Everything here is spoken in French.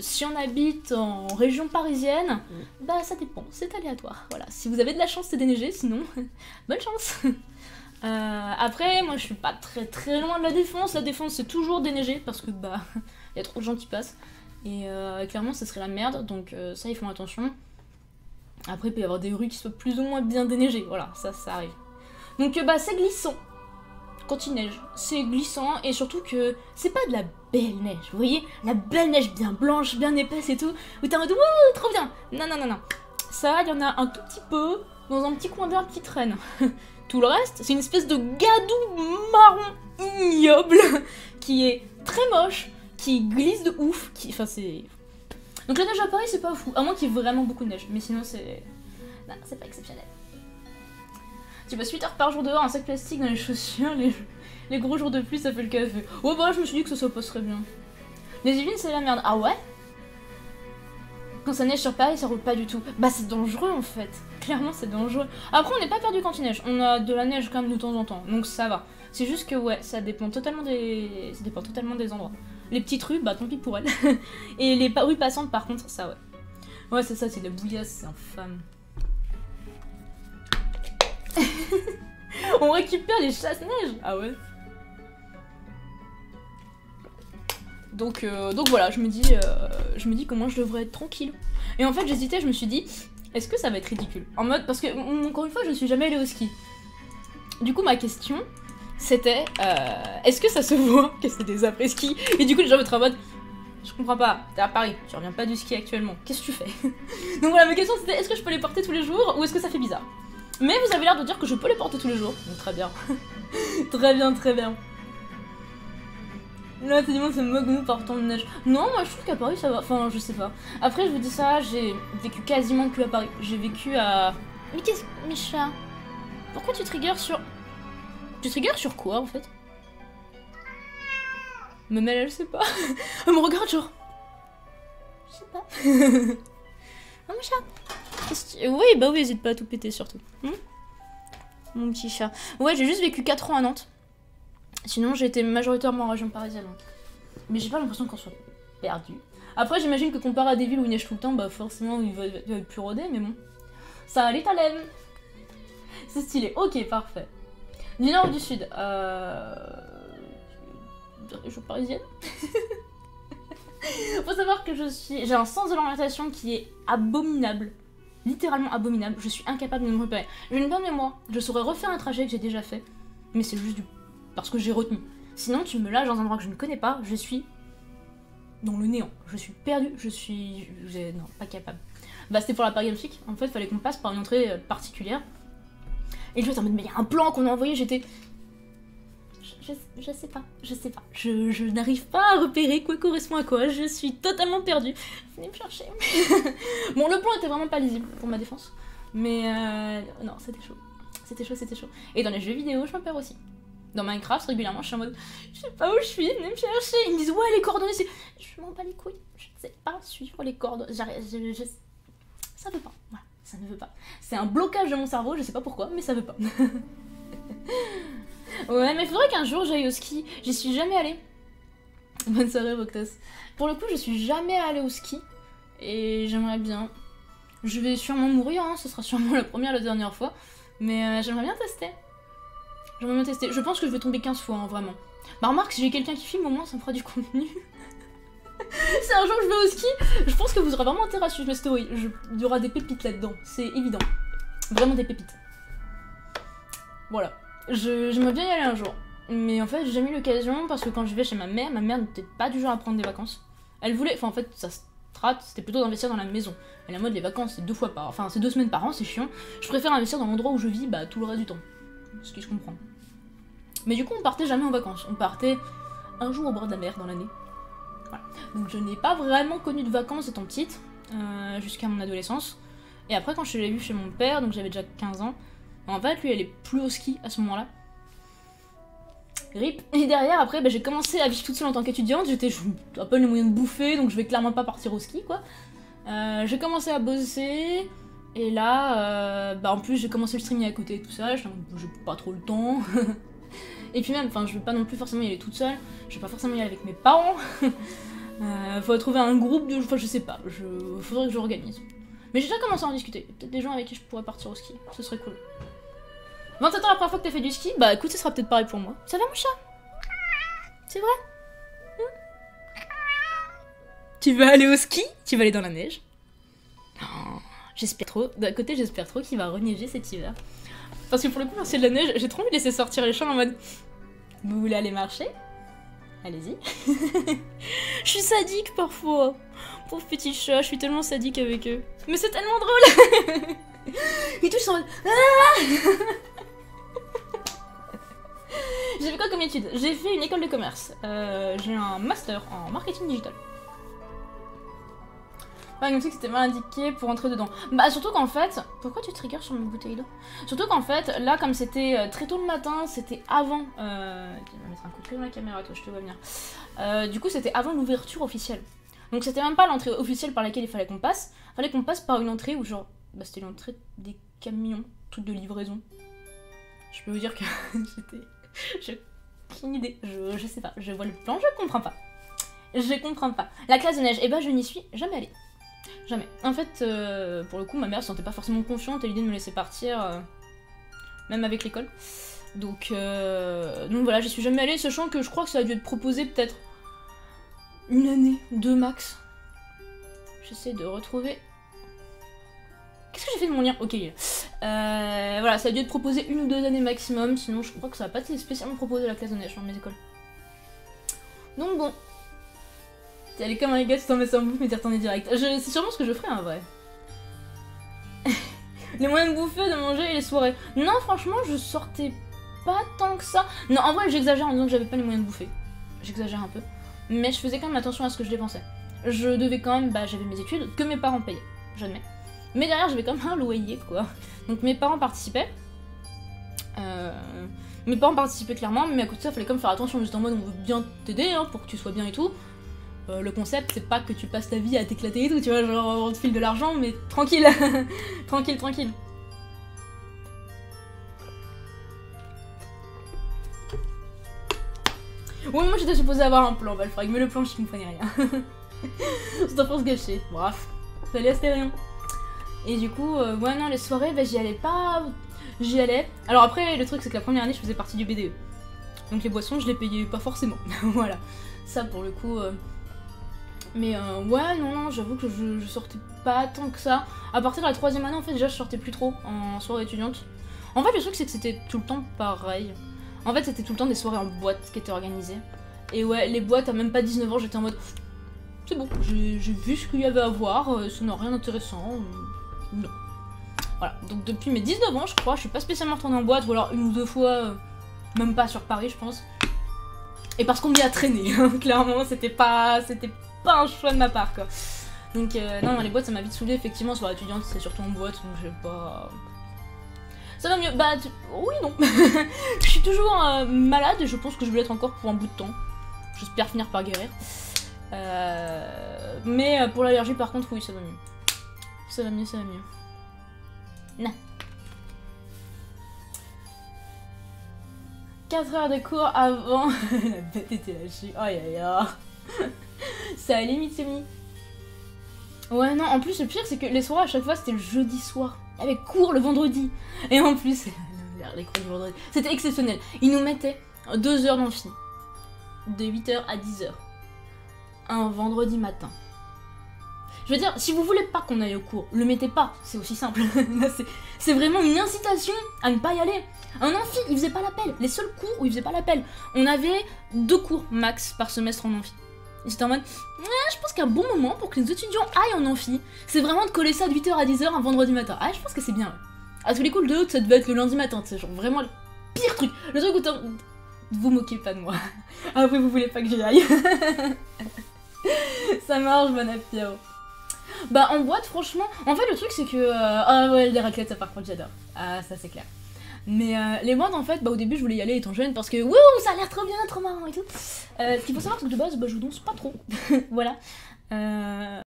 Si on habite en région parisienne, bah ça dépend, c'est aléatoire. Voilà, si vous avez de la chance, c'est déneigé, sinon, bonne chance. Après, moi je suis pas très loin de la Défense. La Défense c'est toujours déneigé parce que bah y a trop de gens qui passent. Et clairement ça serait la merde, donc ça ils font attention. Après il peut y avoir des rues qui soient plus ou moins bien déneigées, voilà, ça arrive. Donc bah c'est glissant. Quand il neige, c'est glissant et surtout que c'est pas de la belle neige, vous voyez? La belle neige bien blanche, bien épaisse et tout, où t'es en mode wouh, trop bien! Non. Ça, il y en a un tout petit peu dans un petit coin d'herbe qui traîne. Tout le reste, c'est une espèce de gadou marron ignoble qui est très moche, qui glisse de ouf, enfin c'est... Donc la neige à Paris, c'est pas fou, à moins qu'il y ait vraiment beaucoup de neige, mais sinon c'est... Non, c'est pas exceptionnel. Tu passes 8 heures par jour dehors, un sac plastique dans les chaussures, les gros jours de pluie ça fait le café. Oh bah je me suis dit que ça passerait bien. Les Yvelines c'est la merde. Ah ouais? Quand ça neige sur Paris ça roule pas du tout. Bah c'est dangereux en fait. Clairement c'est dangereux. Après on n'est pas perdu quand il neige. On a de la neige quand même de temps en temps. Donc ça va. C'est juste que ouais, ça dépend totalement des endroits. Les petites rues, bah tant pis pour elles. Et les rues passantes par contre, ça ouais. Ouais c'est ça, c'est de la bouillasse, c'est infâme. On récupère les chasse-neige. Ah ouais. Donc voilà, je me dis comment je devrais être tranquille. Et en fait j'hésitais, je me suis dit, est-ce que ça va être ridicule? En mode, parce que encore une fois je ne suis jamais allée au ski. Du coup ma question c'était, est-ce que ça se voit que c'est des après-ski? Et du coup les gens vont être en mode, je comprends pas, t'es à Paris, tu reviens pas du ski actuellement, qu'est-ce que tu fais? Donc voilà, ma question c'était, est-ce que je peux les porter tous les jours ou est-ce que ça fait bizarre? Mais vous avez l'air de dire que je peux les porter tous les jours, donc très bien. Très bien. Là, t'es du monde, c'est moque nous portant de neige. Non, moi je trouve qu'à Paris ça va, enfin je sais pas. Après je vous dis ça, j'ai vécu quasiment que à Paris. J'ai vécu à... Mais qu'est-ce... Micha, pourquoi tu triggers sur... Tu triggers sur quoi en fait? Même elle sait pas. Elle me regarde genre... Je sais pas. Oh mon chat. Oui, bah oui, hésite pas à tout péter surtout. Mon petit chat. Ouais, j'ai juste vécu 4 ans à Nantes. Sinon, j'ai été majoritairement en région parisienne. Mais j'ai pas l'impression qu'on soit perdu. Après, j'imagine que comparé à des villes où il neige tout le temps, bah forcément, il va plus rôder, mais bon. Ça allait, Talem. C'est stylé. Ok, parfait. Du nord ou du sud région parisienne. Faut savoir que j'ai un sens de l'orientation qui est abominable. Littéralement abominable. Je suis incapable de me repérer. J'ai une bonne mémoire. Je saurais refaire un trajet que j'ai déjà fait. Mais c'est juste parce que j'ai retenu. Sinon, tu me lâches dans un endroit que je ne connais pas, je suis dans le néant. Je suis perdue, non, pas capable. Bah, c'était pour la Paris Elfique. En fait, il fallait qu'on passe par une entrée particulière. Et je me disais, mais il y a un plan qu'on a envoyé, j'étais... Je sais pas. Je n'arrive pas à repérer quoi correspond à quoi. Je suis totalement perdue. Venez me chercher. Bon, le plan était vraiment pas lisible pour ma défense. Mais non, c'était chaud. C'était chaud. Et dans les jeux vidéo, je me perds aussi. Dans Minecraft, régulièrement, je suis en mode, je sais pas où je suis, venez me chercher. Ils me disent, ouais, les coordonnées, je m'en bats les couilles. Je ne sais pas suivre les coordonnées. Ça veut pas. Voilà, ça ne veut pas. C'est un blocage de mon cerveau, je sais pas pourquoi, mais ça veut pas. Ouais, mais il faudrait qu'un jour j'aille au ski. J'y suis jamais allée. Bonne soirée, Voctos. Pour le coup, je suis jamais allée au ski. Et j'aimerais bien. Je vais sûrement mourir, hein. Ce sera sûrement la première, la dernière fois. Mais j'aimerais bien tester. Je pense que je vais tomber 15 fois, hein, vraiment. Bah remarque, si j'ai quelqu'un qui filme, au moins ça me fera du contenu. Si un jour je vais au ski, je pense que vous aurez vraiment intérêt à suivre mes stories. Il y aura des pépites là-dedans, c'est évident. Vraiment des pépites. Voilà. J'aimerais bien y aller un jour. Mais en fait, j'ai jamais eu l'occasion parce que quand je vais chez ma mère n'était pas du genre à prendre des vacances. Elle voulait, enfin en fait, ça se trate, c'était plutôt d'investir dans la maison. Et la mode, les vacances, c'est 2 fois par an. Enfin, c'est 2 semaines par an, c'est chiant. Je préfère investir dans l'endroit où je vis, bah, tout le reste du temps. Ce qui se comprend. Mais du coup, on partait jamais en vacances. On partait un jour au bord de la mer dans l'année. Voilà. Donc je n'ai pas vraiment connu de vacances étant petite, jusqu'à mon adolescence. Et après, quand je l'ai vu chez mon père, donc j'avais déjà 15 ans, en fait, lui, elle est plus au ski à ce moment-là. RIP. Et derrière, après, bah, j'ai commencé à vivre toute seule en tant qu'étudiante. J'étais à peine les moyens de bouffer, donc je vais clairement pas partir au ski, quoi. J'ai commencé à bosser. Et là, bah en plus j'ai commencé le streaming à côté et tout ça, j'ai pas trop le temps. Et puis même, enfin je veux pas non plus forcément y aller toute seule, je vais pas forcément y aller avec mes parents. Faudrait trouver un groupe de... Enfin, je sais pas, faudrait que j'organise. Mais j'ai déjà commencé à en discuter. Peut-être des gens avec qui je pourrais partir au ski, ce serait cool. 27 ans la première fois que t'as fait du ski, bah écoute, ce sera peut-être pareil pour moi. Ça va mon chat? C'est vrai? Tu vas aller au ski? Tu vas aller dans la neige? Oh, j'espère trop. D'un côté, j'espère trop qu'il va reneiger cet hiver. Parce que pour le coup, c'est de la neige, j'ai trop envie de laisser sortir les chats en mode... Vous voulez aller marcher? Allez-y. Je suis sadique parfois. Pauvre petit chat, je suis tellement sadique avec eux. Mais c'est tellement drôle. Et tous ils sont en mode... J'ai fait quoi comme étude? J'ai fait une école de commerce. J'ai un master en marketing digital. Ouais, comme ça que c'était mal indiqué pour entrer dedans. Bah surtout qu'en fait... Pourquoi tu triggers sur mes bouteilles d'eau? Surtout qu'en fait, là comme c'était très tôt le matin, c'était avant... Je vais mettre un coup de pied dans la caméra, toi je te vois venir. Du coup c'était avant l'ouverture officielle. Donc c'était même pas l'entrée officielle par laquelle il fallait qu'on passe. Fallait qu'on passe par une entrée où genre... Bah c'était l'entrée des camions, truc de livraison. Je peux vous dire que j'étais... J'ai aucune idée, je sais pas, je vois le plan, je comprends pas. Je comprends pas. La classe de neige, et bah je n'y suis jamais allée. Jamais. En fait, pour le coup, ma mère se sentait pas forcément confiante à l'idée de me laisser partir, même avec l'école. Donc voilà, j'y suis jamais allée, sachant que je crois que ça a dû être proposé peut-être une année, 2 max. J'essaie de retrouver... Qu'est-ce que j'ai fait de mon lien? Ok. Voilà, ça a dû être proposé 1 ou 2 années maximum, sinon je crois que ça va pas été spécialement proposé à la classe de neige dans mes écoles. Donc bon. T'es allé comme un gars, tu t'en mets ça en bouffe, mais t'y retourné direct. C'est sûrement ce que je ferais en vrai. Les moyens de bouffer, de manger et les soirées. Non, franchement, je sortais pas tant que ça. Non, en vrai, j'exagère en disant que j'avais pas les moyens de bouffer. J'exagère un peu. Mais je faisais quand même attention à ce que je dépensais. Je devais quand même, bah j'avais mes études, que mes parents payaient, j'admets. Mais derrière, j'avais quand même un loyer, quoi. Donc mes parents participaient. Mes parents participaient clairement, mais à côté de ça, fallait quand même faire attention, juste en mode on veut bien t'aider, hein, pour que tu sois bien et tout. Le concept, c'est pas que tu passes ta vie à t'éclater et tout, tu vois, genre on te file de l'argent, mais tranquille. Tranquille, tranquille. Oui, moi j'étais supposée avoir un plan, Valfrag, mais le plan, je comprenais rien. C'est un peu se gâcher. Bref, fallait rester rien. Et du coup, ouais, non, les soirées, bah, j'y allais pas. J'y allais. Alors après, le truc, c'est que la première année, je faisais partie du BDE. Donc les boissons, je les payais pas forcément. Voilà. Ça, pour le coup. Mais ouais, non, j'avoue que je sortais pas tant que ça. À partir de la 3ème année, en fait, déjà, je sortais plus trop en soirée étudiante. En fait, le truc, c'est que c'était tout le temps pareil. En fait, c'était tout le temps des soirées en boîte qui étaient organisées. Et ouais, les boîtes, à même pas 19 ans, j'étais en mode... C'est bon, j'ai vu ce qu'il y avait à voir, ça n'a rien d'intéressant. Non. Voilà, donc depuis mes 19 ans, je crois, je suis pas spécialement retournée en boîte, ou alors 1 ou 2 fois, même pas sur Paris, je pense. Et parce qu'on m'y a traîné, hein, clairement, c'était pas un choix de ma part, quoi. Donc non, les boîtes, ça m'a vite saoulée, effectivement, soirée étudiante, c'est surtout en boîte, donc j'ai pas... Ça va mieux, bah oui, non. Je suis toujours malade, et je pense que je vais l'être encore pour un bout de temps. J'espère finir par guérir. Mais pour l'allergie, par contre, oui, ça va mieux. Ça va mieux, ça va mieux. Non. 4 heures de cours avant. La bête était lâchée. Oh aïe aïe. Ça allait, Mitsumi. Ouais, non, en plus, le pire, c'est que les soirées, à chaque fois, c'était le jeudi soir. Il y avait cours le vendredi. Et en plus, les cours du vendredi. C'était exceptionnel. Ils nous mettaient 2 heures d'amphi. De 8h à 10h. Un vendredi matin. Je veux dire, si vous voulez pas qu'on aille au cours, le mettez pas, c'est aussi simple. C'est vraiment une incitation à ne pas y aller. Un amphi, il faisait pas l'appel. Les seuls cours où il faisait pas l'appel. On avait 2 cours max par semestre en amphi. Et c'était en mode, je pense qu'un bon moment pour que les étudiants aillent en amphi, c'est vraiment de coller ça de 8h à 10h un vendredi matin. Ah, je pense que c'est bien. Ouais. À tous les coups, le 2 août, ça devait être le lundi matin, c'est genre vraiment le pire truc. Le truc où vous moquez pas de moi. Après, vous voulez pas que j'y aille. Ça marche, bon appétit. Bah en boîte franchement, en fait le truc c'est que... Ah ouais, les raclettes ça par contre j'adore. Ah ça c'est clair. Mais les boîtes en fait, bah au début je voulais y aller étant jeune parce que wouh ça a l'air trop bien, trop marrant et tout. Ce qu'il faut savoir c'est que de base bah, je danse pas trop. Voilà.